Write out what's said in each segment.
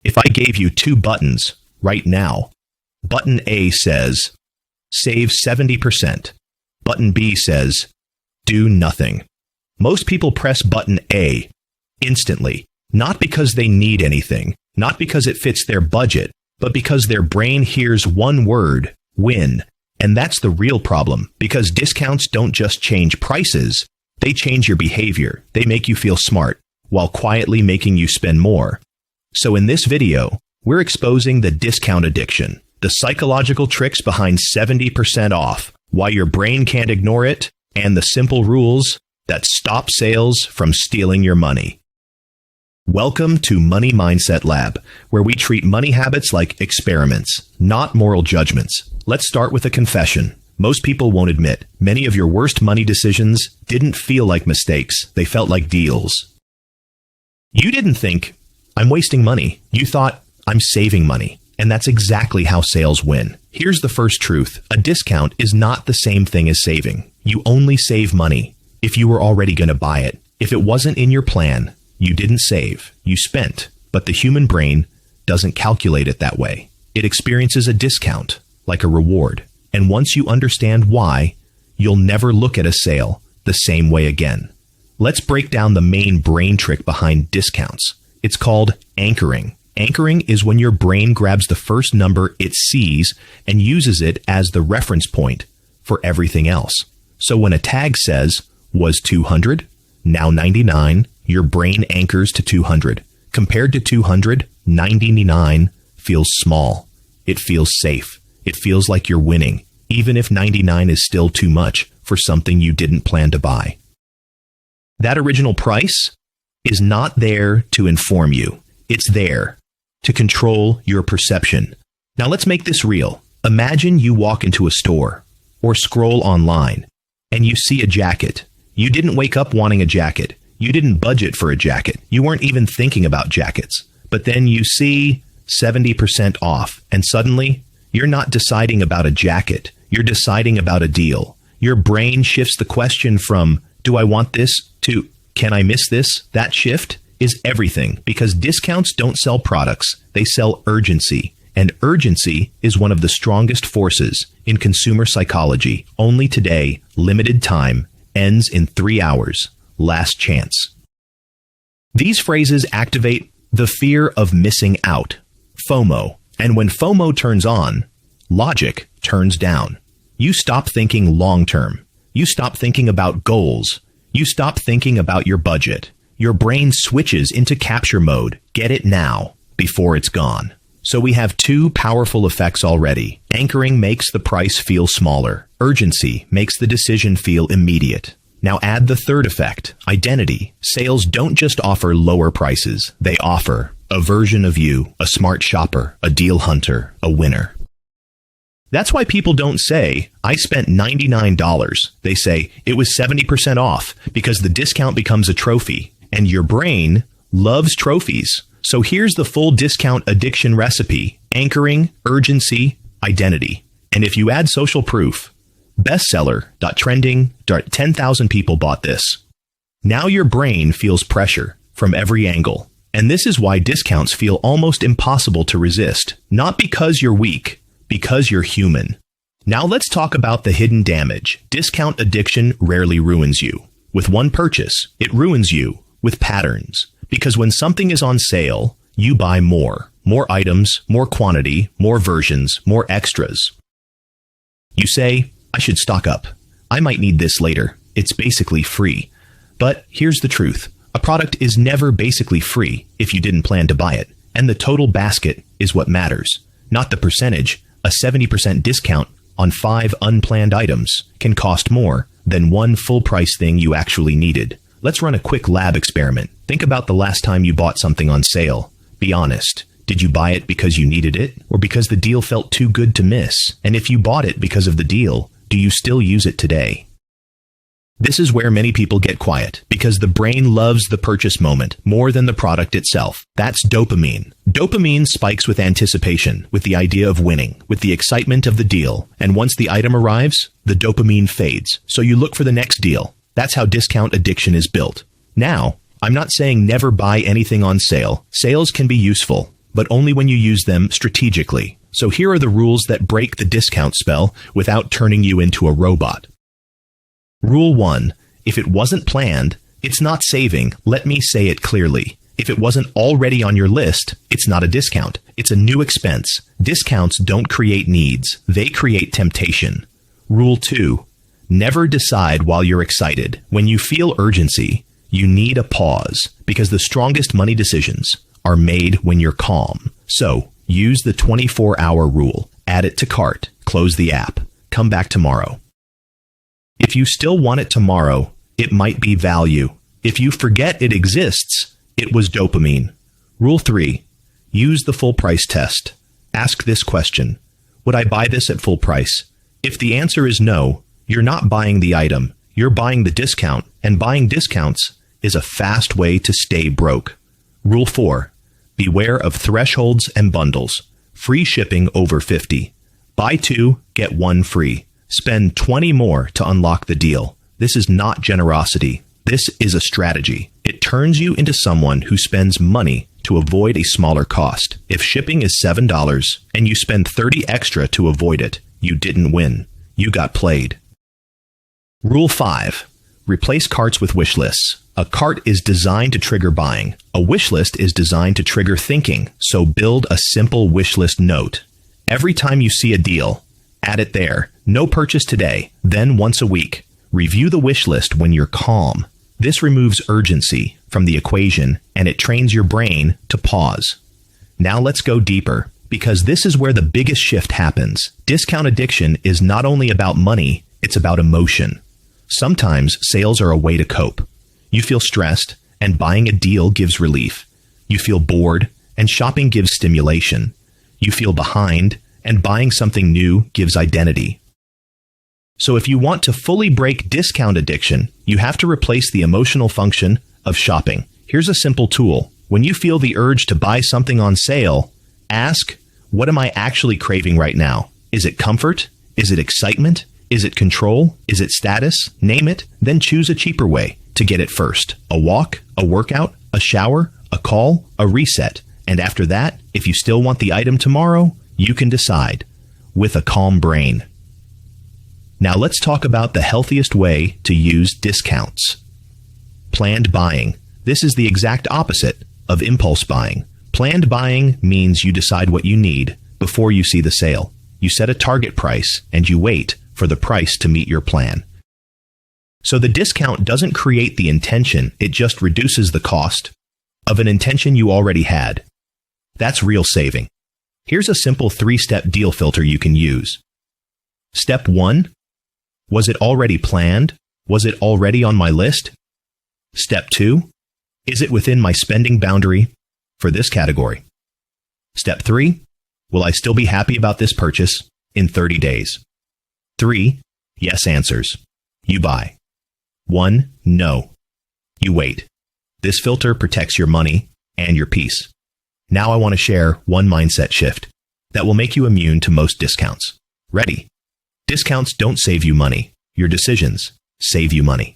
If I gave you two buttons right now, button A says, save 70%. Button B says, do nothing. Most people press button A instantly, not because they need anything, not because it fits their budget, but because their brain hears one word, win. And that's the real problem, because discounts don't just change prices, they change your behavior. They make you feel smart, while quietly making you spend more. So in this video, we're exposing the discount addiction, the psychological tricks behind 70% off, why your brain can't ignore it, and the simple rules that stop sales from stealing your money. Welcome to Money Mindset Lab, where we treat money habits like experiments, not moral judgments. Let's start with a confession. Most people won't admit many of your worst money decisions didn't feel like mistakes. They felt like deals. You didn't think, I'm wasting money. You thought, I'm saving money. And that's exactly how sales win. Here's the first truth. A discount is not the same thing as saving. You only save money if you were already going to buy it. If it wasn't in your plan, you didn't save. You spent. But the human brain doesn't calculate it that way. It experiences a discount, like a reward. And once you understand why, you'll never look at a sale the same way again. Let's break down the main brain trick behind discounts. It's called anchoring. Anchoring is when your brain grabs the first number it sees and uses it as the reference point for everything else. So when a tag says, was 200, now 99, your brain anchors to 200. Compared to 200, 99 feels small. It feels safe. It feels like you're winning, even if 99 is still too much for something you didn't plan to buy. That original price is not there to inform you. It's there to control your perception. Now let's make this real. Imagine you walk into a store or scroll online and you see a jacket. You didn't wake up wanting a jacket. You didn't budget for a jacket. You weren't even thinking about jackets. But then you see 70% off, and suddenly you're not deciding about a jacket. You're deciding about a deal. Your brain shifts the question from, do I want this, to, can I miss this? That shift is everything, because discounts don't sell products. They sell urgency. And urgency is one of the strongest forces in consumer psychology. Only today, limited time, ends in 3 hours. Last chance. These phrases activate the fear of missing out, FOMO. And when FOMO turns on, logic turns down. You stop thinking long term. You stop thinking about goals. You stop thinking about your budget. Your brain switches into capture mode. Get it now, before it's gone. So we have two powerful effects already. Anchoring makes the price feel smaller. Urgency makes the decision feel immediate. Now add the third effect, identity. Sales don't just offer lower prices. They offer a version of you, a smart shopper, a deal hunter, a winner. That's why people don't say, I spent $99. They say, it was 70% off, because the discount becomes a trophy. And your brain loves trophies. So here's the full discount addiction recipe: anchoring, urgency, identity. And if you add social proof, bestseller.trending, 10,000 people bought this. Now your brain feels pressure from every angle. And this is why discounts feel almost impossible to resist. Not because you're weak, because you're human. Now let's talk about the hidden damage. Discount addiction rarely ruins you with one purchase. It ruins you with patterns. Because when something is on sale, you buy more. More items, more quantity, more versions, more extras. You say, I should stock up. I might need this later. It's basically free. But here's the truth. A product is never basically free if you didn't plan to buy it. And the total basket is what matters, not the percentage. A 70% discount on 5 unplanned items can cost more than one full-price thing you actually needed. Let's run a quick lab experiment. Think about the last time you bought something on sale. Be honest. Did you buy it because you needed it, or because the deal felt too good to miss? And if you bought it because of the deal, do you still use it today? This is where many people get quiet, because the brain loves the purchase moment more than the product itself. That's dopamine. Dopamine spikes with anticipation, with the idea of winning, with the excitement of the deal. And once the item arrives, the dopamine fades. So you look for the next deal. That's how discount addiction is built. Now, I'm not saying never buy anything on sale. Sales can be useful, but only when you use them strategically. So here are the rules that break the discount spell without turning you into a robot. Rule 1. If it wasn't planned, it's not saving. Let me say it clearly. If it wasn't already on your list, it's not a discount. It's a new expense. Discounts don't create needs. They create temptation. Rule 2. Never decide while you're excited. When you feel urgency, you need a pause, because the strongest money decisions are made when you're calm. So, use the 24-hour rule. Add it to cart. Close the app. Come back tomorrow. If you still want it tomorrow, it might be value. If you forget it exists, it was dopamine. Rule 3. Use the full price test. Ask this question. Would I buy this at full price? If the answer is no, you're not buying the item. You're buying the discount, and buying discounts is a fast way to stay broke. Rule 4. Beware of thresholds and bundles. Free shipping over $50. Buy 2, get 1 free. Spend $20 more to unlock the deal. This is not generosity. This is a strategy. It turns you into someone who spends money to avoid a smaller cost. If shipping is $7 and you spend $30 extra to avoid it, you didn't win. You got played. Rule 5. Replace carts with wish lists. A cart is designed to trigger buying. A wish list is designed to trigger thinking. So build a simple wish list note. Every time you see a deal, add it there. No purchase today, then once a week. Review the wish list when you're calm. This removes urgency from the equation, and it trains your brain to pause. Now let's go deeper, because this is where the biggest shift happens. Discount addiction is not only about money, it's about emotion. Sometimes sales are a way to cope. You feel stressed, and buying a deal gives relief. You feel bored, and shopping gives stimulation. You feel behind, and buying something new gives identity. So if you want to fully break discount addiction, you have to replace the emotional function of shopping. Here's a simple tool. When you feel the urge to buy something on sale, ask, what am I actually craving right now? Is it comfort? Is it excitement? Is it control? Is it status? Name it, then choose a cheaper way to get it first. A walk, a workout, a shower, a call, a reset. And after that, if you still want the item tomorrow, you can decide with a calm brain. Now let's talk about the healthiest way to use discounts. Planned buying. This is the exact opposite of impulse buying. Planned buying means you decide what you need before you see the sale. You set a target price and you wait for the price to meet your plan. So the discount doesn't create the intention, it just reduces the cost of an intention you already had. That's real saving. Here's a simple 3-step deal filter you can use. Step 1. Was it already planned? Was it already on my list? Step 2. Is it within my spending boundary for this category? Step 3. Will I still be happy about this purchase in 30 days? 3. Yes answers. You buy. 1. No. You wait. This filter protects your money and your peace. Now I want to share one mindset shift that will make you immune to most discounts. Ready? Discounts don't save you money. Your decisions save you money.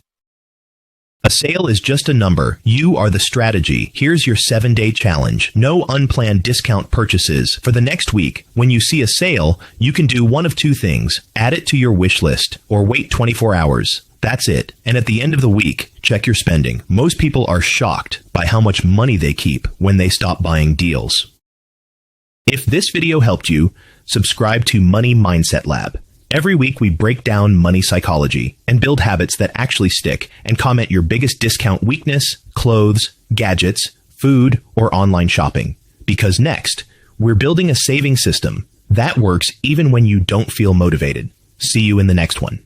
A sale is just a number. You are the strategy. Here's your 7-day challenge. No unplanned discount purchases. For the next week, when you see a sale, you can do one of 2 things. Add it to your wish list or wait 24 hours. That's it. And at the end of the week, check your spending. Most people are shocked by how much money they keep when they stop buying deals. If this video helped you, subscribe to Money Mindset Lab. Every week, we break down money psychology and build habits that actually stick, and comment your biggest discount weakness, clothes, gadgets, food, or online shopping. Because next, we're building a saving system that works even when you don't feel motivated. See you in the next one.